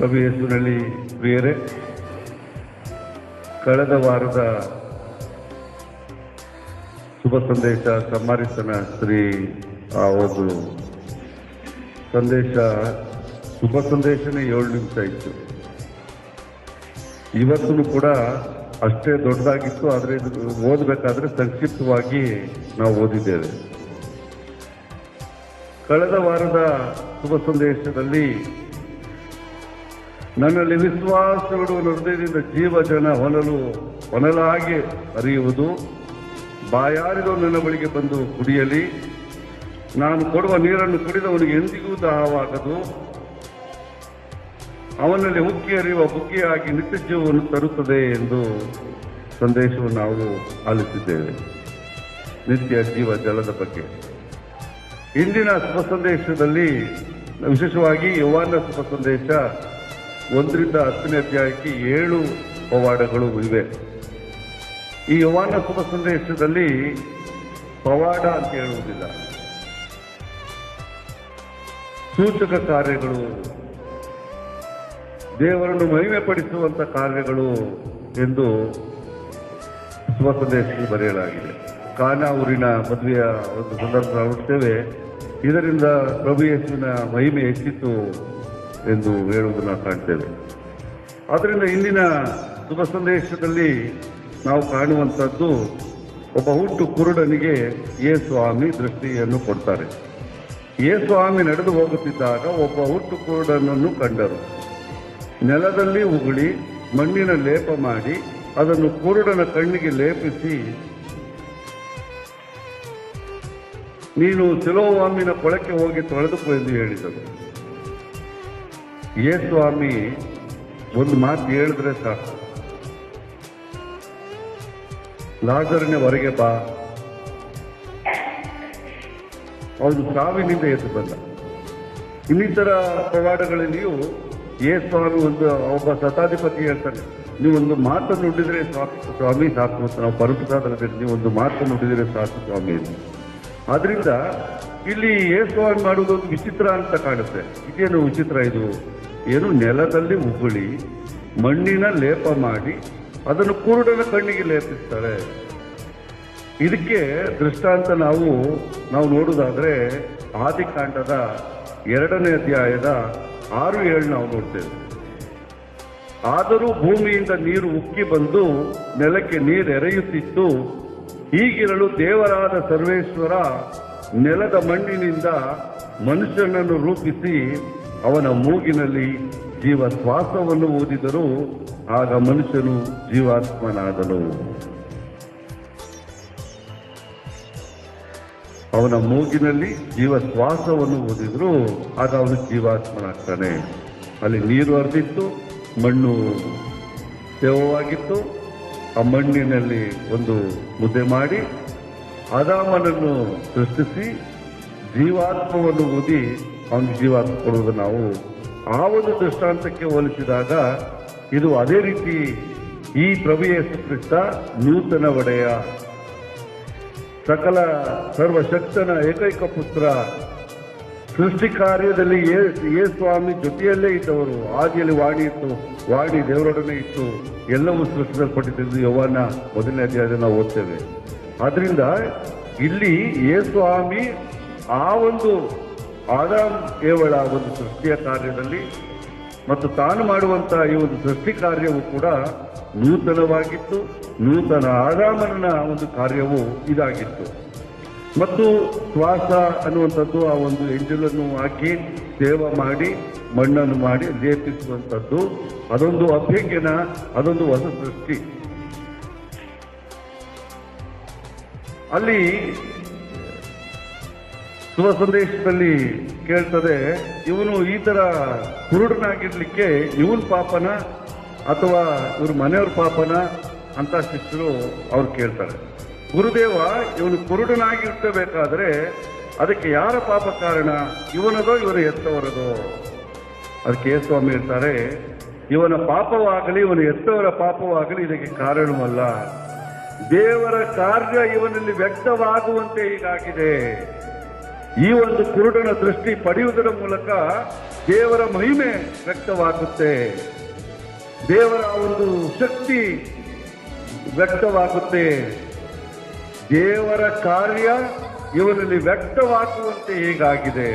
ಪ್ರಭು ಯೇಸುವಿನಲ್ಲಿ ಪ್ರಿಯರೇ, ಕಳೆದ ವಾರದ ಶುಭ ಸಂದೇಶ ಸಮಾರಿತನ ಸ್ತ್ರೀ ಆ ಒಂದು ಸಂದೇಶ ಶುಭ ಸಂದೇಶನೇ 7 ನಿಮಿಷ ಇತ್ತು. ಇವತ್ತು ಕೂಡ ಅಷ್ಟೇ ದೊಡ್ಡದಾಗಿತ್ತು, ಆದರೆ ಇದು ಓದಬೇಕಾದ್ರೆ ಸಂಕ್ಷಿಪ್ತವಾಗಿ ನಾವು ಓದಿದ್ದೇವೆ. ಕಳೆದ ವಾರದ ಶುಭ ಸಂದೇಶದಲ್ಲಿ ನನ್ನಲ್ಲಿ ವಿಶ್ವಾಸವಿಡುವ ಹೃದಯದಿಂದ ಜೀವಜನ ಹೊನಲಾಗಿ ಹರಿಯುವುದು, ಬಾಯಾರಿದವು ನನ್ನ ಬಳಿಗೆ ಬಂದು ಕುಡಿಯಲಿ, ನಾನು ಕೊಡುವ ನೀರನ್ನು ಕುಡಿದವನಿಗೆ ಎಂದಿಗೂ ದಾಹವಾಗದು, ಅವನಲ್ಲಿ ಉಕ್ಕಿ ಹರಿಯುವ ಬುಗ್ಗೆಯಾಗಿ ನಿತ್ಯ ಜೀವವನ್ನು ತರುತ್ತದೆ ಎಂದು ಸಂದೇಶವನ್ನು ನಾವು ಆಲಿಸಿದ್ದೇವೆ. ನಿತ್ಯ ಜೀವ ಜಲದ ಬಗ್ಗೆ ಇಂದಿನ ಶುಭ ಸಂದೇಶದಲ್ಲಿ ವಿಶೇಷವಾಗಿ ಯೋಹಾನ ಶುಭ ಸಂದೇಶ 1ರಿಂದ 10ನೇ ಅಧ್ಯಾಯಕ್ಕೆ 7 ಪವಾಡಗಳು ಇವೆ. ಈ ಯೋಹಾನ ಶುಭ ಸಂದೇಶದಲ್ಲಿ ಪವಾಡ ಅಂತ ಹೇಳುವುದಿಲ್ಲ, ಸೂಚಕ ಕಾರ್ಯಗಳು, ದೇವರನ್ನು ಮಹಿಮೆ ಪಡಿಸುವಂತ ಕಾರ್ಯಗಳು ಎಂದು ಶುಭ ಸಂದೇಶದಲ್ಲಿ ಬರೆಯಲಾಗಿದೆ. ಕಾನಾ ಊರಿನ ಮದುವೆಯ ಒಂದು ಸಂದರ್ಭ ನೋಡುತ್ತೇವೆ. ಇದರಿಂದ ಪ್ರಭು ಯೇಸುವಿನ ಮಹಿಮೆ ಹೆಚ್ಚಿತು ಎಂದು ಹೇಳುವುದನ್ನು ಕಾಣ್ತೇವೆ. ಆದ್ದರಿಂದ ಇಂದಿನ ಶುಭ ಸಂದೇಶದಲ್ಲಿ ನಾವು ಕಾಣುವಂಥದ್ದು, ಒಬ್ಬ ಹುಟ್ಟು ಕುರುಡನಿಗೆ ಯೇಸುಸ್ವಾಮಿ ದೃಷ್ಟಿಯನ್ನು ಕೊಡ್ತಾರೆ. ಯೇಸುಸ್ವಾಮಿ ನಡೆದು ಹೋಗುತ್ತಿದ್ದಾಗ ಒಬ್ಬ ಹುಟ್ಟು ಕುರುಡನನ್ನು ಕಂಡರು. ನೆಲದಲ್ಲಿ ಉಗುಳಿ ಮಣ್ಣಿನ ಲೇಪ ಮಾಡಿ ಅದನ್ನು ಕುರುಡನ ಕಣ್ಣಿಗೆ ಲೇಪಿಸಿ, ನೀನು ಸಿಲೋವಾಮಿನ ಕೊಳಕ್ಕೆ ಹೋಗಿ ತೊಳೆದುಕೋ ಎಂದು ಹೇಳಿದರು. ಯೇಸುಸ್ವಾಮಿ ಒಂದು ಮಾತು ಹೇಳಿದ್ರೆ ಸಾಕು, ಲಾಜರನೇ ಹೊರಗೆ ಬಾ. ಅವನು ಸಾವಿನಿಂದ ಎದ್ದು ಬಂದ. ಇನ್ನಿತರ ಪವಾಡಗಳಲ್ಲಿಯೂ ಯೇಸುಸ್ವಾಮಿ ಒಬ್ಬ ಶತಾಧಿಪತಿ ಹೇಳ್ತಾನೆ, ನೀವೊಂದು ಮಾತನ್ನು ನುಡಿದ್ರೆ ಸ್ವಾಮಿ ಸಾಕು ಅಂತ. ನಾವು ಪರಮಪ್ರಸಾದ ನೀವೊಂದು ಮಾತನ್ನು ನುಡಿದ್ರೆ ಸಾಕು ಸ್ವಾಮಿ ಅಂತ. ಆದ್ರಿಂದ ಇಲ್ಲಿ ಯೇಸುಸ್ವಾಮಿ ಮಾಡುವುದು ಒಂದು ವಿಚಿತ್ರ ಅಂತ ಕಾಣುತ್ತೆ. ಇದೇನು ವಿಚಿತ್ರ? ಇದು ಏನು ನೆಲದಲ್ಲಿ ಉಗುಳಿ ಮಣ್ಣಿನ ಲೇಪ ಮಾಡಿ ಅದನ್ನು ಕುರುಡನ ಕಣ್ಣಿಗೆ ಲೇಪಿಸ್ತಾರೆ. ಇದಕ್ಕೆ ದೃಷ್ಟಾಂತ ನಾವು ನೋಡುವುದಾದ್ರೆ ಆದಿಕಾಂಡದ 2ನೇ ಅಧ್ಯಾಯದ 6-7 ನಾವು ನೋಡ್ತೇವೆ. ಆದರೂ ಭೂಮಿಯಿಂದ ನೀರು ಉಕ್ಕಿ ಬಂದು ನೆಲಕ್ಕೆ ನೀರು ಎರೆಯುತ್ತಿತ್ತು. ಹೀಗಿರಲು ದೇವರಾದ ಸರ್ವೇಶ್ವರ ನೆಲದ ಮಣ್ಣಿನಿಂದ ಮನುಷ್ಯನನ್ನು ರೂಪಿಸಿ ಅವನ ಮೂಗಿನಲ್ಲಿ ಜೀವ ಶ್ವಾಸವನ್ನು ಊದಿದರು. ಆಗ ಮನುಷ್ಯನು ಜೀವಾತ್ಮನಾದನು. ಅವನ ಮೂಗಿನಲ್ಲಿ ಜೀವ ಶ್ವಾಸವನ್ನು ಊದಿದ್ರು, ಆಗ ಅವನು ಜೀವಾತ್ಮನಾಗ್ತಾನೆ. ಅಲ್ಲಿ ನೀರು ಹರಿದಿತ್ತು, ಮಣ್ಣು ತೇವವಾಗಿತ್ತು. ಆ ಮಣ್ಣಿನಲ್ಲಿ ಒಂದು ಮುದ್ದೆ ಮಾಡಿ ಆದಾಮನನ್ನು ಸೃಷ್ಟಿಸಿ ಜೀವಾತ್ಮವನ್ನು ಊದಿ ಅವನಿಗೆ ಜೀವಾತ್ಮ ಕೊಡುವುದು ನಾವು ಆ ಒಂದು ದೃಷ್ಟಾಂತಕ್ಕೆ ಹೋಲಿಸಿದಾಗ ಇದು ಅದೇ ರೀತಿ ಈ ಪ್ರಭು ಯೇಸು ಕ್ರಿಸ್ತ ನೂತನ ಒಡೆಯ, ಸಕಲ ಸರ್ವಶಕ್ತನ ಏಕೈಕ ಪುತ್ರ, ಸೃಷ್ಟಿ ಕಾರ್ಯದಲ್ಲಿ ಯೇಸುಸ್ವಾಮಿ ಜೊತೆಯಲ್ಲೇ ಇದ್ದವರು. ಆದಿಯಲ್ಲಿ ವಾಣಿ ಇತ್ತು, ವಾಣಿ ದೇವರೊಡನೆ ಇತ್ತು, ಎಲ್ಲವೂ ಸೃಷ್ಟಿಸಲ್ಪಟ್ಟಿದ್ದು ಯೋಹಾನ 1ನೇ ಅಧ್ಯಾಯದಲ್ಲಿ ನಾವು ಓದ್ತೇವೆ. ಆದ್ರಿಂದ ಇಲ್ಲಿ ಯೇಸುಸ್ವಾಮಿ ಆ ಒಂದು ಆದಾಮ್ ಏವಳ ಒಂದು ಸೃಷ್ಟಿಯ ಕಾರ್ಯದಲ್ಲಿ ಮತ್ತು ತಾನು ಮಾಡುವಂತಹ ಈ ಒಂದು ಸೃಷ್ಟಿ ಕಾರ್ಯವು ಕೂಡ ನೂತನವಾಗಿತ್ತು. ನೂತನ ಆದಾಮನ ಒಂದು ಕಾರ್ಯವು ಇದಾಗಿತ್ತು. ಮತ್ತು ಶ್ವಾಸ ಅನ್ನುವಂಥದ್ದು ಆ ಒಂದು ಎಂಜಲನ್ನು ಹಾಕಿ ಸೇವೆ ಮಾಡಿ ಮಣ್ಣನ್ನು ಮಾಡಿ ಲೇಪಿಸುವಂಥದ್ದು, ಅದೊಂದು ಅಭ್ಯಂಗನ, ಅದೊಂದು ಹೊಸ ಸೃಷ್ಟಿ. ಅಲ್ಲಿ ಶುಭ ಸಂದೇಶದಲ್ಲಿ ಕೇಳ್ತದೆ, ಇವನು ಈ ತರ ಕುರುಡನಾಗಿರ್ಲಿಕ್ಕೆ ಇವನ್ ಪಾಪನ ಅಥವಾ ಇವ್ರ ಮನೆಯವ್ರ ಪಾಪನ ಅಂತ ಶಿಷ್ಯರು ಅವ್ರು ಕೇಳ್ತಾರೆ. ಗುರುದೇವ, ಇವನು ಕುರುಡನಾಗಿ ಇರ್ಬೇಕಾದ್ರೆ ಅದಕ್ಕೆ ಯಾರ ಪಾಪ ಕಾರಣ? ಇವನದೋ ಇವನ ಎತ್ತವರದೋ? ಅದಕ್ಕೆ ಯೇಸುಸ್ವಾಮಿ ಹೇಳ್ತಾರೆ, ಇವನ ಪಾಪವಾಗಲಿ ಇವನ ಎತ್ತವರ ಪಾಪವಾಗಲಿ ಇದಕ್ಕೆ ಕಾರಣವಲ್ಲ. ದೇವರ ಕಾರ್ಯ ಇವನಲ್ಲಿ ವ್ಯಕ್ತವಾಗುವಂತೆ ಹೀಗಾಗಿದೆ. ಈ ಒಂದು ಕುರುಡನ ದೃಷ್ಟಿ ಪಡೆಯುವುದರ ಮೂಲಕ ದೇವರ ಮಹಿಮೆ ವ್ಯಕ್ತವಾಗುತ್ತೆ, ದೇವರ ಒಂದು ಶಕ್ತಿ ವ್ಯಕ್ತವಾಗುತ್ತೆ, ದೇವರ ಕಾರ್ಯ ಇವರಲ್ಲಿ ವ್ಯಕ್ತವಾಗುವಂತೆ ಹೇಗಾಗಿದೆ.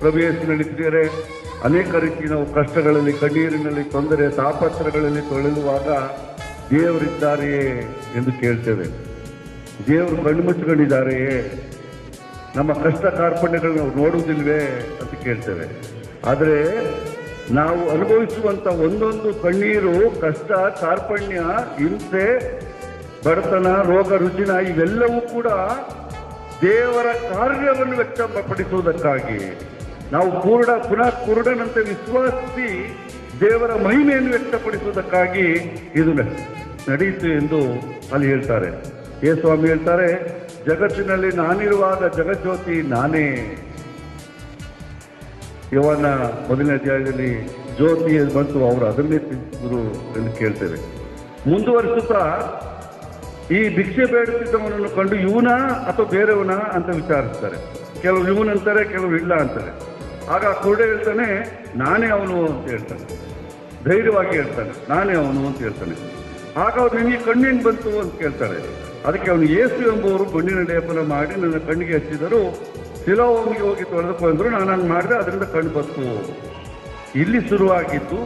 ಪ್ರಭು ಯೇಸುವಿನಲ್ಲಿ ಪ್ರಿಯರೇ, ಅನೇಕ ರೀತಿ ನಾವು ಕಷ್ಟಗಳಲ್ಲಿ, ಕಣ್ಣೀರಿನಲ್ಲಿ, ತೊಂದರೆ, ತಾಪತ್ರಗಳಲ್ಲಿ ತೊಳೆಯುವಾಗ ದೇವರಿದ್ದಾರೆಯೇ ಎಂದು ಕೇಳ್ತೇವೆ. ದೇವರು ಕಣ್ಣು ಮುಚ್ಚಿಕೊಂಡಿದ್ದಾರೆಯೇ, ನಮ್ಮ ಕಷ್ಟ ಕಾರ್ಪಣ್ಯಗಳು ನಾವು ನೋಡುವುದಿಲ್ವೇ ಅಂತ ಕೇಳ್ತೇವೆ. ಆದರೆ ನಾವು ಅನುಭವಿಸುವಂಥ ಒಂದೊಂದು ಕಣ್ಣೀರು, ಕಷ್ಟ, ಕಾರ್ಪಣ್ಯ, ಹಿಂಸೆ, ಬಡತನ, ರೋಗ ರುಜಿನ ಇವೆಲ್ಲವೂ ಕೂಡ ದೇವರ ಕಾರ್ಯವನ್ನು ವ್ಯಕ್ತಪಡಿಸುವುದಕ್ಕಾಗಿ, ನಾವು ಪುನಃ ಕುರುಡನಂತೆ ವಿಶ್ವಾಸಿಸಿ ದೇವರ ಮಹಿಮೆಯನ್ನು ವ್ಯಕ್ತಪಡಿಸುವುದಕ್ಕಾಗಿ ಇದು ನಡೆಯಿತು ಎಂದು ಅಲ್ಲಿ ಹೇಳ್ತಾರೆ. ಸ್ವಾಮಿ ಹೇಳ್ತಾರೆ, ಜಗತ್ತಿನಲ್ಲಿ ನಾನಿರುವಾಗ ಜಗಜ್ಯೋತಿ ನಾನೇ. ಯವನ 1ನೇ ಅಧ್ಯಾಯದಲ್ಲಿ ಜ್ಯೋತಿ ಬಂತು, ಅವರು ಅದನ್ನೇ ತಿಳಿಸಿದ್ರು ಎಂದು ಕೇಳ್ತೇವೆ. ಮುಂದುವರಿಸುತ್ತಾ ಈ ಭಿಕ್ಷೆ ಬೇಡುತ್ತಿದ್ದವನನ್ನು ಕಂಡು ಇವನ ಅಥವಾ ಬೇರೆಯವನ ಅಂತ ವಿಚಾರಿಸ್ತಾರೆ. ಕೆಲವರು ಇವನಂತಾರೆ, ಕೆಲವರು ಇಲ್ಲ ಅಂತಾರೆ. ಆಗ ಕುರುಡ ಹೇಳ್ತಾನೆ, ನಾನೇ ಅವನು ಅಂತ ಹೇಳ್ತಾನೆ, ಧೈರ್ಯವಾಗಿ ಹೇಳ್ತಾನೆ, ನಾನೇ ಅವನು ಅಂತ ಹೇಳ್ತಾನೆ. ಆಗ ಅವ್ರು ನಿನಗೆ ಕಣ್ಣಿಗೆ ಬಂತು ಅಂತ ಕೇಳ್ತಾರೆ. ಅದಕ್ಕೆ ಅವನು ಯೇಸು ಎಂಬುವರು ಮಣ್ಣಿನ ಲೇಪನ ಮಾಡಿ ನನ್ನ ಕಣ್ಣಿಗೆ ಹಚ್ಚಿದರು, ಸಿಲೋವಿಗೆ ಹೋಗಿ ತೊಳೆದುಕೊಂಡ್ರು, ನಾನು ಹಂಗೆ ಮಾಡಿದೆ, ಅದರಿಂದ ಕಣ್ಣು ಬಂತು. ಇಲ್ಲಿ ಶುರುವಾಗಿದ್ದು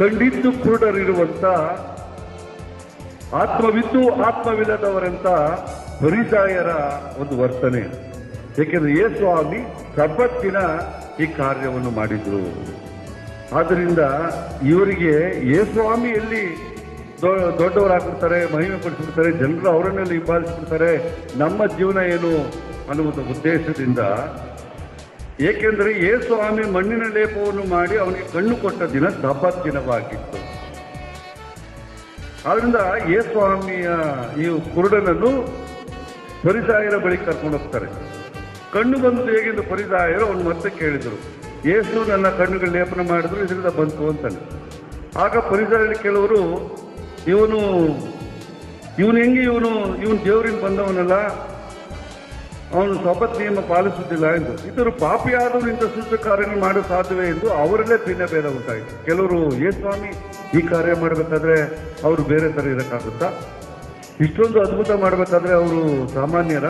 ಕಂಡಿದ್ದು ಕುರುಡರಿರುವಂತ, ಆತ್ಮವಿದ್ದು ಆತ್ಮವಿಲ್ಲದವರಂತ ಫರಿಸಾಯರ ಒಂದು ವರ್ತನೆ. ಏಕೆಂದರೆ ಯೇಸುಸ್ವಾಮಿ ಸಬ್ಬತ್ತಿನ ಈ ಕಾರ್ಯವನ್ನು ಮಾಡಿದ್ರು. ಆದ್ದರಿಂದ ಇವರಿಗೆ ಯೇಸುಸ್ವಾಮಿ ಎಲ್ಲಿ ದೊಡ್ಡವರಾಗ್ಬಿಡ್ತಾರೆ, ಮಹಿಮೆ ಪಡಿಸ್ಬಿಡ್ತಾರೆ, ಜನರು ಅವರನ್ನೆಲ್ಲ ಹಿಂಬಾಲಿಸ್ಬಿಡ್ತಾರೆ, ನಮ್ಮ ಜೀವನ ಏನು ಅನ್ನುವುದು ಉದ್ದೇಶದಿಂದ. ಏಕೆಂದರೆ ಯೇಸುಸ್ವಾಮಿ ಮಣ್ಣಿನ ಲೇಪವನ್ನು ಮಾಡಿ ಅವನಿಗೆ ಕಣ್ಣು ಕೊಟ್ಟ ದಿನ ಸಬ್ಬತ್ ದಿನವಾಗಿತ್ತು. ಆದ್ರಿಂದ ಯೇಸುಸ್ವಾಮಿಯ ಈ ಕುರುಡನನ್ನು ಫರಿಸಾಯರ ಬಳಿ ಕರ್ಕೊಂಡು ಹೋಗ್ತಾರೆ. ಕಣ್ಣು ಬಂದು ಹೇಗೆಂದು ಫರಿಸಾಯರು ಅವನು ಮತ್ತೆ ಕೇಳಿದರು. ಯೇಸು ನನ್ನ ಕಣ್ಣುಗಳು ಲೇಪನ ಮಾಡಿದ್ರು, ಇದರಿಂದ ಬಂತು ಅಂತಾನೆ. ಆಗ ಫರಿಸಾಯರು ಕೆಲವರು, ಇವನು ಹೆಂಗೆ ಇವನು ದೇವರಿಂದ ಬಂದವನಲ್ಲ, ಅವನು ಸಬ್ಬತ್ ನಿಯಮ ಪಾಲಿಸುತ್ತಿಲ್ಲ ಎಂದು. ಇವರು ಪಾಪಿಯಾದವರು ಇಂಥ ಸೂಚಕ ಕಾರ್ಯಗಳು ಮಾಡಲು ಸಾಧ್ಯವೇ ಎಂದು ಅವರಲ್ಲೇ ಭಿನ್ನಭೇದ ಉಂಟಾಯಿತು. ಕೆಲವರು, ಯೇಸುಸ್ವಾಮಿ ಈ ಕಾರ್ಯ ಮಾಡಬೇಕಾದ್ರೆ ಅವರು ಬೇರೆ ಥರ ಇರೋಕ್ಕಾಗುತ್ತಾ, ಇಷ್ಟೊಂದು ಅದ್ಭುತ ಮಾಡಬೇಕಾದ್ರೆ ಅವರು ಸಾಮಾನ್ಯರ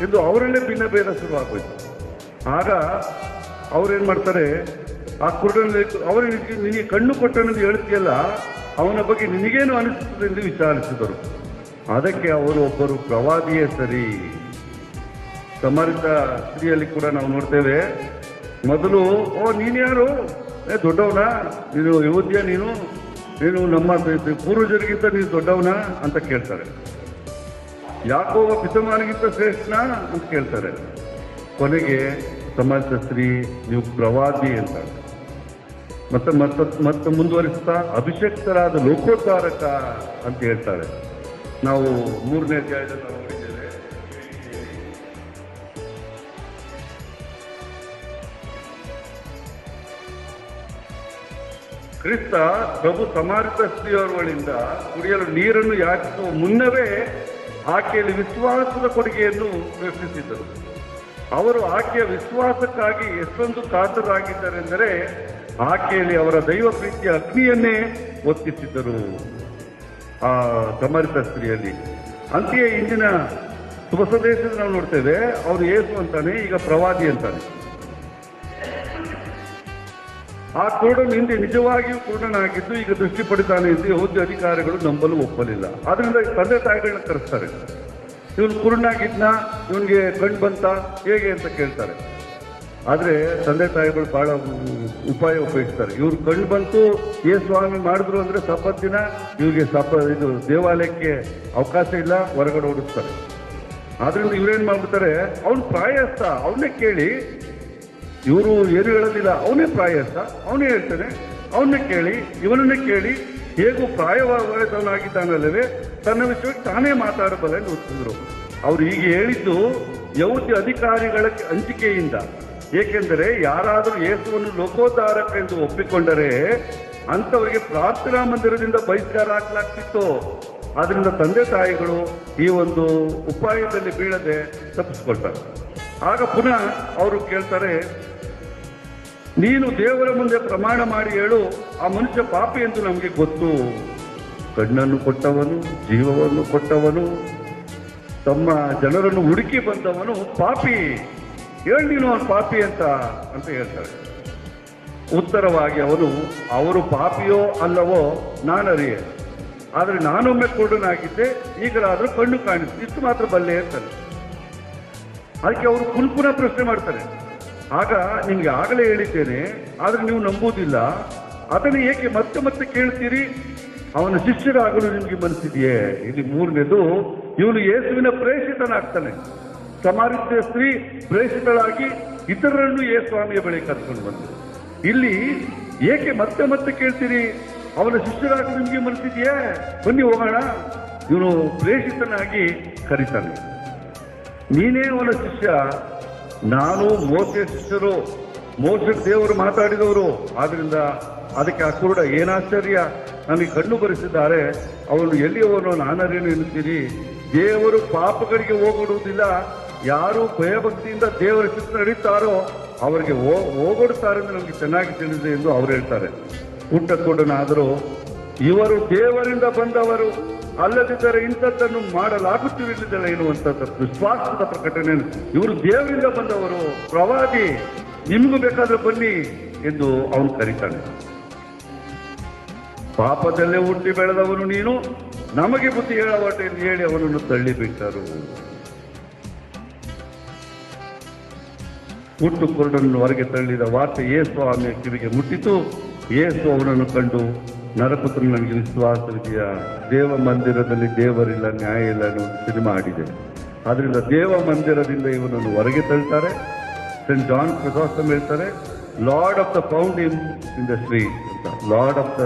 ಎಂದು ಅವರಲ್ಲೇ ಭಿನ್ನಭೇದ ಶುರುವಾಗೋಯ್ತು. ಆಗ ಅವ್ರೇನು ಮಾಡ್ತಾರೆ, ಆ ಕುರುಡನಲ್ಲಿ ಅವರಿಗೆ ನಿನಗೆ ಕಣ್ಣು ಕೊಟ್ಟನೆಂದು ಹೇಳ್ತೀಯಲ್ಲ, ಅವನ ಬಗ್ಗೆ ನಿನಗೇನು ಅನಿಸುತ್ತದೆ ಎಂದು ವಿಚಾರಿಸಿದರು. ಅದಕ್ಕೆ ಅವರು ಒಬ್ಬರು ಪ್ರವಾದಿಯೇ ಸರಿ. ಸಮಾರಿತ ಸ್ತ್ರೀಯಲ್ಲಿ ಕೂಡ ನಾವು ನೋಡ್ತೇವೆ, ಮೊದಲು ನೀನು ಯಾರು, ದೊಡ್ಡವನ ನೀನು, ಯಹೂದ್ಯ ನೀನು ನಮ್ಮ ಪೂರ್ವಜರಿಗಿಂತ ನೀನು ದೊಡ್ಡವನ ಅಂತ ಕೇಳ್ತಾರೆ. ಯಾಕೋಬ ಪಿತಾಮಹನಿಗಿಂತ ಶ್ರೇಷ್ಠನಾ ಅಂತ ಕೇಳ್ತಾರೆ. ಕೊನೆಗೆ ಸಮಾರಿತ ಸ್ತ್ರೀ, ನೀವು ಪ್ರವಾದಿ ಅಂತ. ಮತ್ತೆ ಮುಂದುವರಿಸ್ತಾ ಅಭಿಷಕ್ತರಾದ ಲೋಕೋದ್ಧಾರಕ ಅಂತ ಹೇಳ್ತಾರೆ. ನಾವು 3ನೇ ಅಧ್ಯಾಯದಲ್ಲಿ ನಾವು ನೋಡಿದ್ದೇವೆ. ಕ್ರಿಸ್ತ ಪ್ರಭು ಸಮಾರಿತ ಸ್ತ್ರೀಯವರುಗಳಿಂದ ಕುಡಿಯಲು ನೀರನ್ನು ಯಾಚಿಸುವ ಮುನ್ನವೇ ಆಕೆಯಲ್ಲಿ ವಿಶ್ವಾಸದ ಕೊಡುಗೆಯನ್ನು ಪ್ರಶ್ನಿಸಿದ್ದರು. ಅವರು ಆಕೆಯ ವಿಶ್ವಾಸಕ್ಕಾಗಿ ಎಷ್ಟೊಂದು ಕಾತರಾಗಿದ್ದಾರೆಂದರೆ ಆಕೆಯಲ್ಲಿ ಅವರ ದೈವ ಪ್ರೀತಿಯ ಅಗ್ನಿಯನ್ನೇ ಒತ್ತಿಸಿದ್ದರು. ಆ ಸಮಾರಿತ ಸ್ತ್ರೀಯಲ್ಲಿ ಅಂತೆಯೇ ಇಂದಿನ ಶುಭ ಸಂದೇಶದಲ್ಲಿ ನಾವು ನೋಡ್ತೇವೆ, ಅವರು ಯೇಸು ಅಂತಾನೆ, ಈಗ ಪ್ರವಾದಿ ಅಂತಾನೆ. ಆ ಕುರುಡನು ಹಿಂದೆ ನಿಜವಾಗಿಯೂ ಕುರುಡನಾಗಿದ್ದು ಈಗ ದೃಷ್ಟಿ ಪಡಿತಾನೆ ಎಂದು ಯಹೂದ್ಯ ಅಧಿಕಾರಿಗಳು ನಂಬಲು ಒಪ್ಪಲಿಲ್ಲ. ಆದ್ರಿಂದ ತಂದೆ ತಾಯಿಗಳನ್ನ ಕರೆಸ್ತಾರೆ. ಇವನು ಕುರುಡನಾಗಿದ್ನ, ಇವನಿಗೆ ಕಣ್ಣು ಬಂತ ಹೇಗೆ ಅಂತ ಕೇಳ್ತಾರೆ. ಆದರೆ ತಂದೆ ತಾಯಿಗಳು ಬಹಳ ಉಪಾಯ ಉಪಯೋಗಿಸ್ತಾರೆ. ಇವ್ರು ಕಣ್ಣು ಬಂತು, ಯೇಸುಸ್ವಾಮಿ ಮಾಡಿದ್ರು ಅಂದರೆ ಸಬ್ಬತ್ ದಿನ ಇವ್ರಿಗೆ ಇದು ದೇವಾಲಯಕ್ಕೆ ಅವಕಾಶ ಇಲ್ಲ, ಹೊರಗಡೆ ಓಡಿಸ್ತಾರೆ. ಆದ್ರಿಂದ ಇವ್ರೇನು ಮಾಡ್ಬಿಡ್ತಾರೆ, ಅವನು ಪ್ರಾಯಸ್ಥ, ಅವನ್ನೇ ಕೇಳಿ, ಇವರು ಏನು ಹೇಳೋದಿಲ್ಲ, ಅವನೇ ಪ್ರಾಯಸ್ಥ, ಅವನೇ ಹೇಳ್ತಾನೆ, ಅವನ್ನೇ ಕೇಳಿ, ಇವನನ್ನೇ ಕೇಳಿ, ಹೇಗೂ ಪ್ರಾಯವಾದವನಾಗಿದ್ದಾನಲ್ಲವೇ ತನ್ನ ವಿಷಯಕ್ಕೆ ತಾನೇ ಮಾತಾಡಬಲ್ಲ ಎಂದು ಉತ್ತರಿಸಿದರು. ಅವರು ಹೀಗೆ ಹೇಳಿದ್ದು ಯಹೂದ್ಯ ಅಧಿಕಾರಿಗಳ ಅಂಜಿಕೆಯಿಂದ. ಏಕೆಂದರೆ ಯಾರಾದರೂ ಯೇಸುವನ್ನು ಲೋಕೋದ್ಧಾರಕ ಎಂದು ಒಪ್ಪಿಕೊಂಡರೆ ಅಂಥವರಿಗೆ ಪ್ರಾರ್ಥನಾ ಮಂದಿರದಿಂದ ಬಹಿಷ್ಕಾರ ಹಾಕಲಾಗ್ತಿತ್ತು. ಆದ್ರಿಂದ ತಂದೆ ತಾಯಿಗಳು ಈ ಒಂದು ಉಪಾಯದಲ್ಲಿ ಬೀಳದೆ ತಪ್ಪಿಸ್ಕೊಳ್ತಾರೆ. ಆಗ ಪುನಃ ಅವರು ಕೇಳ್ತಾರೆ, ನೀನು ದೇವರ ಮುಂದೆ ಪ್ರಮಾಣ ಮಾಡಿ ಹೇಳು, ಆ ಮನುಷ್ಯ ಪಾಪಿ ಎಂದು ನಮಗೆ ಗೊತ್ತು. ಕಣ್ಣನ್ನು ಕೊಟ್ಟವನು, ಜೀವವನ್ನು ಕೊಟ್ಟವನು, ತಮ್ಮ ಜನರನ್ನು ಹುಡುಕಿ ಬಂದವನು ಪಾಪಿ. ಹೇಳಿ ನೀನು ಅವನು ಪಾಪಿ ಅಂತ ಹೇಳ್ತಾರೆ. ಉತ್ತರವಾಗಿ ಅವನು, ಅವರು ಪಾಪಿಯೋ ಅಲ್ಲವೋ ನಾನರಿಯೆ, ಆದರೆ ನಾನೊಮ್ಮೆ ಕುರುಡನಾಗಿದ್ದೆ, ಈಗಲಾದರೂ ಕಣ್ಣು ಕಾಣಿಸ್ತು, ಇಷ್ಟು ಮಾತ್ರ ಬಲ್ಲೆ ಅಂತಾರೆ. ಅದಕ್ಕೆ ಅವರು ಪುನಃ ಪ್ರಶ್ನೆ ಮಾಡ್ತಾರೆ. ಆಗ ನಿಮ್ಗೆ ಆಗಲೇ ಹೇಳಿದ್ದೇನೆ, ಆದರೆ ನೀವು ನಂಬುವುದಿಲ್ಲ, ಅದನ್ನು ಏಕೆ ಮತ್ತೆ ಮತ್ತೆ ಕೇಳ್ತೀರಿ? ಅವನ ಶಿಷ್ಯರಾಗಲು ನಿಮ್ಗೆ ಮನಸ್ಸಿದೆಯೇ? ಇಲ್ಲಿ ಮೂರನೇದು, ಇವನು ಯೇಸುವಿನ ಪ್ರೇಷಿತನಾಗ್ತಾನೆ. ಸಮಾರ್ಯ ಸ್ತ್ರೀ ಪ್ರೇಷಿತಳಾಗಿ ಇತರರನ್ನು ಯೇಸುಸ್ವಾಮಿಯ ಬಳಿ ಕರ್ಕೊಂಡು ಬಂದು, ಇಲ್ಲಿ ಏಕೆ ಮತ್ತೆ ಮತ್ತೆ ಕೇಳ್ತೀರಿ? ಅವನ ಶಿಷ್ಯರಾಗಲು ನಿಮ್ಗೆ ಮನಸ್ಸಿದೆಯೇ? ಬನ್ನಿ ಹೋಗೋಣ. ಇವನು ಪ್ರೇಷಿತನಾಗಿ ಕರೀತಾನೆ. ನೀನೇ ಅವನ ಶಿಷ್ಯ, ನಾನು ಮೋಸೆ ಶಿಷ್ಯರು, ಮೋಸೆ ದೇವರು ಮಾತಾಡಿದವರು, ಆದ್ರಿಂದ ಅದಕ್ಕೆ ಆ ಕುರುಡ ಏನಾಶ್ಚರ್ಯ, ನನಗೆ ಕಣ್ಣು ಬರೆಸಿದ್ದಾರೆ, ಅವನು ಎಲ್ಲಿಯವನು ನಾನರೇನು ಎನ್ನುತ್ತೀರಿ? ದೇವರು ಪಾಪಗಳಿಗೆ ಹೋಗೊಡುವುದಿಲ್ಲ, ಯಾರು ಭಯಭಕ್ತಿಯಿಂದ ದೇವರ ಚಿತ್ರ ನಡೀತಾರೋ ಅವರಿಗೆ ಹೋಗೊಡುತ್ತಾರೆ ಎಂದು ನಮಗೆ ಚೆನ್ನಾಗಿ ತಿಳಿದಿದೆ ಎಂದು ಅವರು ಹೇಳ್ತಾರೆ. ಕುರುಡನಾದರೂ ಇವರು ದೇವರಿಂದ ಬಂದವರು, ಅಲ್ಲದಿದ್ದರೆ ಇಂಥದ್ದನ್ನು ಮಾಡಲಾಗುತ್ತಿರಲಿಲ್ಲ ಎನ್ನುವಂಥದ್ದು ವಿಶ್ವಾಸದ ಪ್ರಕಟಣೆ. ಇವರು ದೇವರಿಂದ ಬಂದವರು, ಪ್ರವಾದಿ, ನಿಮಗೂ ಬೇಕಾದ್ರೆ ಬನ್ನಿ ಎಂದು ಅವನು ಕರೀತಾನೆ. ಪಾಪದಲ್ಲೇ ಹುಟ್ಟಿ ಬೆಳೆದವನು ನೀನು, ನಮಗೆ ಬುದ್ಧಿ ಹೇಳವಟ ಎಂದು ಹೇಳಿ ಅವನನ್ನು ತಳ್ಳಿಬಿಟ್ಟರು. ಹುಟ್ಟು ಕುರುಡನ್ನು ಹೊರಗೆ ತಳ್ಳಿದ ವಾರ್ತೆ ಯೇಸುಸ್ವಾಮಿಯ ಕಿವಿಗೆ ಮುಟ್ಟಿತು. ಯೇಸು ಅವನನ್ನು ಕಂಡು, ನರಪುತ್ರ, ನನಗೆ ವಿಶ್ವಾಸವಿದೆಯಾ? ದೇವ ಮಂದಿರದಲ್ಲಿ ದೇವರಿಲ್ಲ, ನ್ಯಾಯ ಇಲ್ಲ ಅನ್ನೋ ಒಂದು ಸಿನಿಮಾ ಆಡಿದೆ. ಆದ್ರಿಂದ ದೇವ ಮಂದಿರದಿಂದ ಇವನನ್ನು ಹೊರಗೆ ತಳ್ತಾರೆ. ಸೆಂಟ್ ಜಾನ್ ಕ್ರಿಸಾಸ್ಟಮ್ ಹೇಳ್ತಾರೆ, lord of the found in the street ಅಂತ. Lord of the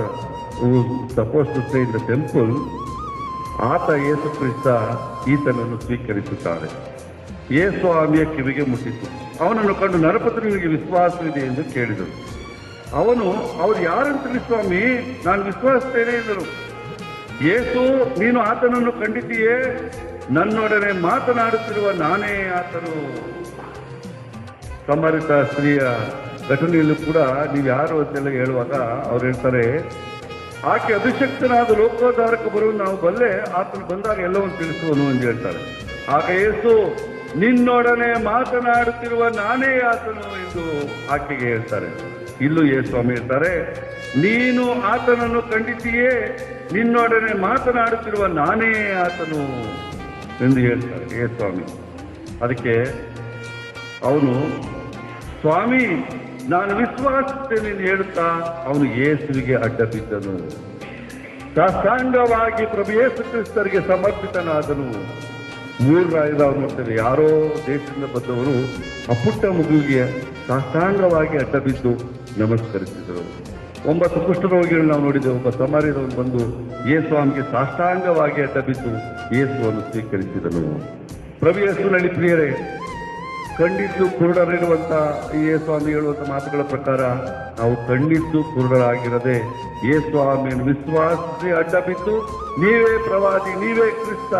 suppose to stay in the temple, ಆತ ಯೇಸು ಕ್ರಿಸ್ತ ಈತನನ್ನು ಸ್ವೀಕರಿಸುತ್ತಾರೆ. ಯೇಸುಸ್ವಾಮಿಯ ಕಿವಿಗೆ ಮುಟ್ಟಿತು. ಅವನನ್ನು ಕಂಡು, ನರಪುತ್ರನಿಗೆ ವಿಶ್ವಾಸವಿದೆ ಎಂದು ಕೇಳಿದರು. ಅವನು, ಅವ್ರು ಯಾರಂತಲಿ ಸ್ವಾಮಿ, ನಾನು ವಿಶ್ವಾಸಿಸ್ತೇನೆ ಎಂದರು. ಯೇಸು, ನೀನು ಆತನನ್ನು ಕಂಡಿದ್ದೀಯೇ, ನನ್ನೊಡನೆ ಮಾತನಾಡುತ್ತಿರುವ ನಾನೇ ಆತನು. ಸಮಾರ್ಯ ಸ್ತ್ರೀಯ ಘಟನೆಯಲ್ಲೂ ಕೂಡ ನೀವು ಯಾರು ಅಂತೆಲ್ಲ ಹೇಳುವಾಗ ಅವ್ರು ಹೇಳ್ತಾರೆ, ಆಕೆ ಅಭಿಷಕ್ತನಾದ ಲೋಕೋದ್ಧಾರಕ ಬರುವ ನಾವು ಬಲ್ಲೆ, ಆತನು ಬಂದಾಗ ಎಲ್ಲವನ್ನು ತಿಳಿಸುವನು ಎಂದು ಹೇಳ್ತಾರೆ. ಆಗ ಯೇಸು, ನಿನ್ನೊಡನೆ ಮಾತನಾಡುತ್ತಿರುವ ನಾನೇ ಆತನು ಎಂದು ಆಕೆಗೆ ಹೇಳ್ತಾರೆ. ಇಲ್ಲೂ ಯೇಸುಸ್ವಾಮಿ ಹೇಳ್ತಾರೆ, ನೀನು ಆತನನ್ನು ಕಂಡಿದ್ದೀಯೇ, ನಿನ್ನೊಡನೆ ಮಾತನಾಡುತ್ತಿರುವ ನಾನೇ ಆತನು ಎಂದು ಹೇಳ್ತಾರೆ ಯೇಸುಸ್ವಾಮಿ. ಅದಕ್ಕೆ ಅವನು, ಸ್ವಾಮಿ ನಾನು ವಿಶ್ವಾಸಿಸ್ತೇನೆ ಎಂದು ಹೇಳುತ್ತಾ ಅವನು ಯೇಸುವಿಗೆ ಅಡ್ಡ ಬಿದ್ದನು. ಸಾಷ್ಟಾಂಗವಾಗಿ ಪ್ರಭು ಯೇಸು ಕ್ರಿಸ್ತರಿಗೆ ಸಮರ್ಪಿತನಾದನು. ಮೂರರಾಯದ ಅವ್ರು ನೋಡ್ತೇವೆ, ಯಾರೋ ದೇಶದಿಂದ ಬಂದವರು ಆ ಪುಟ್ಟ ಮಗುವಿಗೆ ಸಾಷ್ಟಾಂಗವಾಗಿ ಅಡ್ಡ ಬಿದ್ದು ನಮಸ್ಕರಿಸಿದರು. 9 ಕುಷ್ಠರೋಗಿಗಳು ನಾವು ನೋಡಿದ್ದೇವೆ. ಒಬ್ಬ ಸಮಾರ್ಯದವನು ಬಂದು ಯೇಸುಸ್ವಾಮಿಗೆ ಸಾಷ್ಟಾಂಗವಾಗಿ ಅಡ್ಡ ಬಿದ್ದು ಯೇಸುವನ್ನು ಸ್ವೀಕರಿಸಿದನು. ಪ್ರಭು ಯೇಸುವಿನಲ್ಲಿ ಪ್ರಿಯರೇ, ಕಣ್ಣಿದ್ದು ಕುರುಡರಿರುವಂಥ ಯೇಸುಸ್ವಾಮಿ ಹೇಳುವಂಥ ಮಾತುಗಳ ಪ್ರಕಾರ ನಾವು ಕಣ್ಣಿದ್ದು ಕುರುಡರಾಗಿರದೆ ಯೇಸುಸ್ವಾಮಿಯನ್ನು ವಿಶ್ವಾಸಿಸಿ ಅಡ್ಡ ಬಿದ್ದು, ನೀವೇ ಪ್ರವಾದಿ, ನೀವೇ ಕ್ರಿಸ್ತ,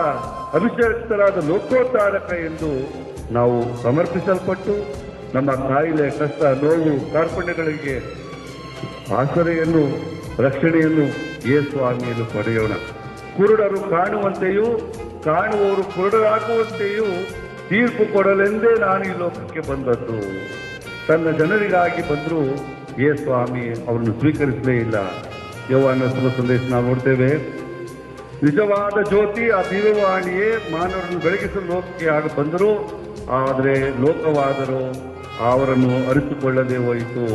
ಅಭಿಷೇಕ್ತರಾದ ಲೋಕೋದ್ಧಾರಕ ಎಂದು ನಾವು ಸಮರ್ಪಿಸಲ್ಪಟ್ಟು ನಮ್ಮ ಕಾಯಿಲೆ, ಕಷ್ಟ, ನೋವು, ಕಾರ್ಪಣ್ಯಗಳಿಗೆ ಆಸರೆಯನ್ನು, ರಕ್ಷಣೆಯನ್ನು ಯೇಸುಸ್ವಾಮಿಯನ್ನು ಪಡೆಯೋಣ. ಕುರುಡರು ಕಾಣುವಂತೆಯೂ ಕಾಣುವವರು ಕುರುಡರಾಗುವಂತೆಯೂ ತೀರ್ಪು ಕೊಡಲೆಂದೇ ನಾನು ಈ ಲೋಕಕ್ಕೆ ಬಂದದ್ದು. ತನ್ನ ಜನರಿಗಾಗಿ ಬಂದರೂ ಯೇಸುಸ್ವಾಮಿ ಅವರನ್ನು ಸ್ವೀಕರಿಸಲೇ ಇಲ್ಲ. ಯೋಹಾನ ಶುಭ ಸಂದೇಶ ನಾವು ನೋಡ್ತೇವೆ, ನಿಜವಾದ ಜ್ಯೋತಿ ಆ ದಿವ್ಯವಾಣಿಯೇ ಮಾನವರನ್ನು ಬೆಳಗಿಸಲು ಲೋಕಕ್ಕೆ ಆಗ ಬಂದರು, ಆದರೆ ಲೋಕವಾದರು ಅವರನ್ನು ಅರಿತುಕೊಳ್ಳದೆ ಹೋಯಿತು.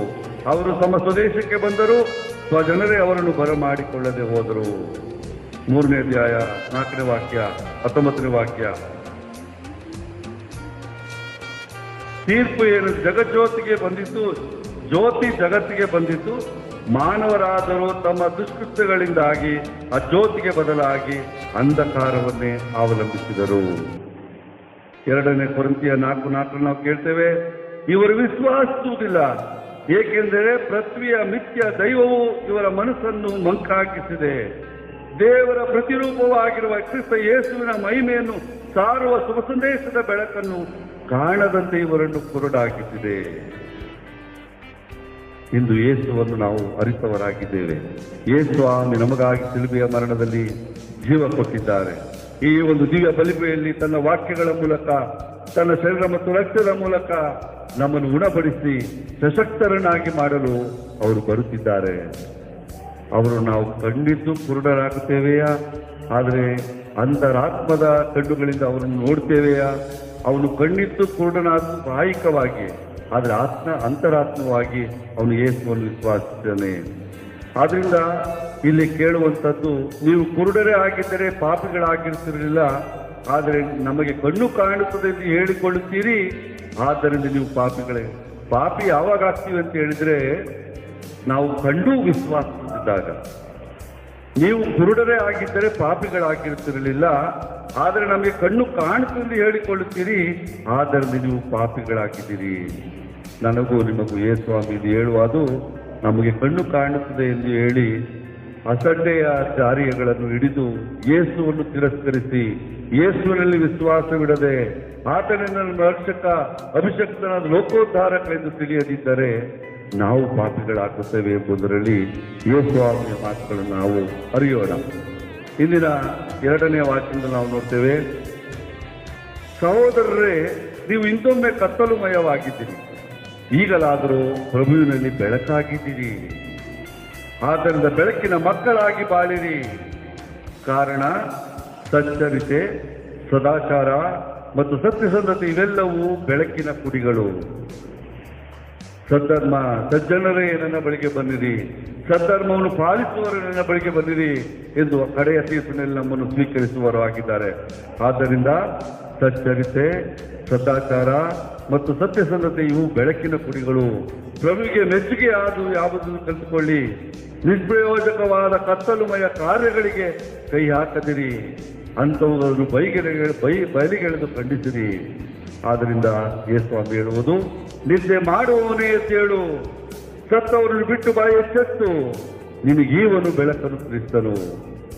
ಅವರು ತಮ್ಮ ಸ್ವದೇಶಕ್ಕೆ ಬಂದರು, ಸ್ವಜನರೇ ಅವರನ್ನು ಬರಮಾಡಿಕೊಳ್ಳದೆ ಹೋದರು. 3ನೇ ಅಧ್ಯಾಯ 4ನೇ ವಾಕ್ಯ 19ನೇ ವಾಕ್ಯ. ತೀರ್ಪು ಏನು? ಜಗಜ್ಯೋತಿಗೆ ಬಂದಿತ್ತು, ಜ್ಯೋತಿ ಜಗತ್ತಿಗೆ ಬಂದಿತ್ತು, ಮಾನವರಾದರೂ ತಮ್ಮ ದುಷ್ಕೃತ್ಯಗಳಿಂದಾಗಿ ಆ ಜ್ಯೋತಿಗೆ ಬದಲಾಗಿ ಅಂಧಕಾರವನ್ನೇ ಅವಲಂಬಿಸಿದರು. 2ನೇ ಕೊರಿಂಥಿಯ 4:4 ನಾವು ಕೇಳ್ತೇವೆ, ಇವರು ವಿಶ್ವಾಸಿಸುವುದಿಲ್ಲ, ಏಕೆಂದರೆ ಪೃಥ್ವಿಯ ಮಿಥ್ಯ ದೈವವು ಇವರ ಮನಸ್ಸನ್ನು ಮಂಕಾಗಿಸಿದೆ. ದೇವರ ಪ್ರತಿರೂಪವಾಗಿರುವ ಕ್ರಿಸ್ತ ಯೇಸುವಿನ ಮಹಿಮೆಯನ್ನು ಸಾರುವ ಶುಭ ಸಂದೇಶದ ಬೆಳಕನ್ನು ಕಾಣದಂತೆ ಇವರನ್ನು ಕುರುಡಾಗಿಸಿದೆ. ಇಂದು ಯೇಸುವನ್ನು ನಾವು ಅರಿತವರಾಗಿದ್ದೇವೆ. ಯೇಸು ಸ್ವಾಮಿ ನಮಗಾಗಿ ಶಿಲುಬೆಯ ಮರಣದಲ್ಲಿ ಜೀವ ಕೊಟ್ಟಿದ್ದಾರೆ. ಈ ಒಂದು ದಿವ್ಯ ಬಲಿಪೆಯಲ್ಲಿ ತನ್ನ ವಾಕ್ಯಗಳ ಮೂಲಕ, ತನ್ನ ಶರೀರ ಮತ್ತು ರಕ್ತದ ಮೂಲಕ ನಮ್ಮನ್ನು ಉಣಬಡಿಸಿ ಸಶಕ್ತರನ್ನಾಗಿ ಮಾಡಲು ಅವರು ಬರುತ್ತಿದ್ದಾರೆ. ಅವರು ನಾವು ಕಂಡಿದ್ದು ಕುರುಡರಾಗುತ್ತೇವೆಯಾ? ಆದರೆ ಅಂತರಾತ್ಮದ ಕಣ್ಣುಗಳಿಂದ ಅವರನ್ನು ನೋಡ್ತೇವೆಯಾ? ಅವನು ಕಂಡಿದ್ದು ಕುರುಡನಾದ ಕಾಯಿಕವಾಗಿ, ಆದರೆ ಅಂತರಾತ್ಮವಾಗಿ ಅವನು ಯೇಸುವನ್ನು ವಿಶ್ವಾಸಿಸಿದ್ದಾನೆ. ಆದ್ರಿಂದ ಇಲ್ಲಿ ಕೇಳುವಂಥದ್ದು, ನೀವು ಕುರುಡರೇ ಆಗಿದ್ದರೆ ಪಾಪಿಗಳಾಗಿರ್ತಿರಲಿಲ್ಲ, ಆದರೆ ನಮಗೆ ಕಣ್ಣು ಕಾಣುತ್ತದೆ ಎಂದು ಹೇಳಿಕೊಳ್ಳುತ್ತೀರಿ, ಆದ್ದರಿಂದ ನೀವು ಪಾಪಿಗಳೇ. ಪಾಪಿ ಯಾವಾಗ ಆಗ್ತೀವಿ ಅಂತ ಹೇಳಿದ್ರೆ, ನಾವು ಕಂಡು ವಿಶ್ವಾಸಿಸಿದಾಗ. ನೀವು ಕುರುಡರೇ ಆಗಿದ್ದರೆ ಪಾಪಿಗಳಾಗಿರ್ತಿರಲಿಲ್ಲ, ಆದರೆ ನಮಗೆ ಕಣ್ಣು ಕಾಣುತ್ತದೆ ಹೇಳಿಕೊಳ್ಳುತ್ತೀರಿ, ಆದ್ದರಿಂದ ನೀವು ಪಾಪಿಗಳಾಗಿದ್ದೀರಿ. ನನಗೂ ನಿಮಗೂ ಯೇಸುಸ್ವಾಮಿ ಇದು ಹೇಳುವುದು, ನಮಗೆ ಕಣ್ಣು ಕಾಣುತ್ತದೆ ಎಂದು ಹೇಳಿ ಅಸಡ್ಡೆಯ ಜಾರಿಗಳನ್ನು ಹಿಡಿದು ಯೇಸುವನ್ನು ತಿರಸ್ಕರಿಸಿ ಯೇಸುವಿನಲ್ಲಿ ವಿಶ್ವಾಸವಿಡದೆ ಆತನಿಂದ ರಕ್ಷಕ ಅಭಿಷಕ್ತನಾದ ಲೋಕೋದ್ಧಾರಕ ಎಂದು ತಿಳಿಯದಿದ್ದರೆ ನಾವು ಪಾಪಿಗಳಾಗುತ್ತೇವೆ ಎಂಬುದರಲ್ಲಿ ಯೇಸುಸ್ವಾಮಿಯ ಮಾತುಗಳನ್ನು ನಾವು ಅರಿಯೋಣ. ಇಂದಿನ 2ನೇ ವಾಕ್ಯದಿಂದ ನಾವು ನೋಡ್ತೇವೆ, ಸಹೋದರರೇ, ನೀವು ಇಂದೊಮ್ಮೆ ಕತ್ತಲುಮಯವಾಗಿದ್ದೀರಿ, ಈಗಲಾದರೂ ಪ್ರಭುವಿನಲ್ಲಿ ಬೆಳಕಾಗಿದ್ದೀರಿ. ಆದ್ದರಿಂದ ಬೆಳಕಿನ ಮಕ್ಕಳಾಗಿ ಬಾಳಿರಿ. ಕಾರಣ ಸಚ್ಚರಿತೆ, ಸದಾಚಾರ ಮತ್ತು ಸತ್ಯಸಂಧತೆ ಇವೆಲ್ಲವೂ ಬೆಳಕಿನ ಕುಡಿಗಳು. ಸದ್ಧರ್ಮ, ಸಜ್ಜನರೇ ನನ್ನ ಬಳಿಗೆ ಬನ್ನಿರಿ, ಸದ್ಧರ್ಮವನ್ನು ಪಾಲಿಸುವವರು ನನ್ನ ಬಳಿಗೆ ಬನ್ನಿರಿ ಎಂದು ಕಡೆಯ ತೀರ್ಪಿನಲ್ಲಿ ನಮ್ಮನ್ನು ಸ್ವೀಕರಿಸುವವರು ಆಗಿದ್ದಾರೆ. ಆದ್ದರಿಂದ ಸಚ್ಚರಿತೆ, ಸದಾಚಾರ ಮತ್ತು ಸತ್ಯಸಂಧತೆ ಇವು ಬೆಳಕಿನ ಕುಡಿಗಳು. ಪ್ರಭುವಿಗೆ ಮೆಚ್ಚುಗೆ ಯಾವುದನ್ನು ಕಲಿತುಕೊಳ್ಳಿ. ನಿಷ್ಪ್ರಯೋಜಕವಾದ ಕತ್ತಲುಮಯ ಕಾರ್ಯಗಳಿಗೆ ಕೈ ಹಾಕದಿರಿ, ಅಂಥವುಗಳನ್ನು ಬಯಲಿಗೆಳೆದು ಖಂಡಿಸಿರಿ. ಆದ್ದರಿಂದ ಯೇಸುಸ್ವಾಮಿ ಹೇಳುವುದು, ನಿದ್ದೆ ಮಾಡುವವನೇ ಎದ್ದೇಳು, ಸತ್ತವರನ್ನು ಬಿಟ್ಟು ಬಾಯಿ ಎಚ್ಚೆತ್ತು, ನಿನಗೀವನು ಬೆಳಕನ್ನು ಕ್ರಿಸ್ತನು.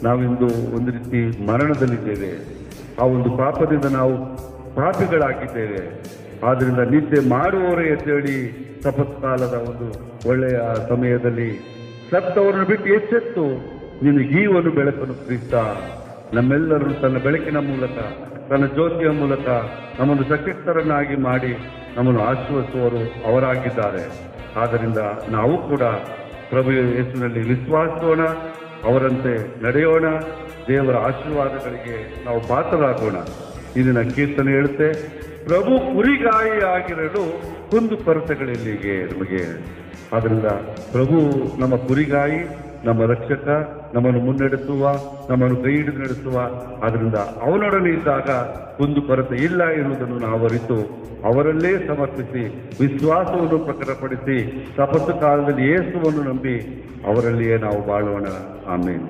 ನಾವಿಂದು ಒಂದು ರೀತಿ ಮರಣದಲ್ಲಿದ್ದೇವೆ. ಆ ಒಂದು ಪಾಪದಿಂದ ನಾವು ಪಾಪಿಗಳಾಗಿದ್ದೇವೆ. ಆದ್ದರಿಂದ ನಿದ್ದೆ ಮಾಡುವವರೇ ಎದ್ದೇಳಿ, ತಪಸ್ಕಾಲದ ಒಂದು ಒಳ್ಳೆಯ ಸಮಯದಲ್ಲಿ ಸತ್ತವರನ್ನು ಬಿಟ್ಟು ಎಚ್ಚೆತ್ತು, ನಿನಗೀವನು ಬೆಳಕನ್ನು ಕ್ರಿಸ್ತ. ನಮ್ಮೆಲ್ಲರೂ ತನ್ನ ಬೆಳಕಿನ ಮೂಲಕ, ತನ್ನ ಜ್ಯೋತಿಯ ಮೂಲಕ ನಮ್ಮನ್ನು ಸಶಕ್ತರನ್ನಾಗಿ ಮಾಡಿ ನಮ್ಮನ್ನು ಆಶೀರ್ವದಿಸುವವರು ಅವರಾಗಿದ್ದಾರೆ. ಆದ್ದರಿಂದ ನಾವು ಕೂಡ ಪ್ರಭು ಯೇಸುವಿನಲ್ಲಿ ವಿಶ್ವಾಸಿಸೋಣ, ಅವರಂತೆ ನಡೆಯೋಣ, ದೇವರ ಆಶೀರ್ವಾದಗಳಿಗೆ ನಾವು ಪಾತ್ರರಾಗೋಣ. ಇಂದಿನ ಕೀರ್ತನೆ ಹೇಳುತ್ತೆ, ಪ್ರಭು ಕುರಿಗಾಯಿಯಾಗಿರಲು ಕುಂದು ಕೊರತೆಗಳೆಲ್ಲಿಗೆ ನಮಗೆ. ಆದ್ದರಿಂದ ಪ್ರಭು ನಮ್ಮ ಕುರಿಗಾಯಿ, ನಮ್ಮ ರಕ್ಷಕ, ನಮ್ಮನ್ನು ಮುನ್ನಡೆಸುವ, ನಮ್ಮನ್ನು ಕೈ ಹಿಡಿದು ನಡೆಸುವ. ಆದ್ದರಿಂದ ಅವನೊಡನೆ ಇದ್ದಾಗ ಕುಂದು ಕೊರತೆ ಇಲ್ಲ ಎನ್ನುವುದನ್ನು ನಾವು ಅರಿತು ಅವರಲ್ಲೇ ಸಮರ್ಪಿಸಿ ವಿಶ್ವಾಸವನ್ನು ಪ್ರಕಟಪಡಿಸಿ ತಪಸ್ಸು ಕಾಲದಲ್ಲಿ ಯೇಸುವನ್ನು ನಂಬಿ ಅವರಲ್ಲಿಯೇ ನಾವು ಬಾಳೋಣ. ಆಮೇಲೆ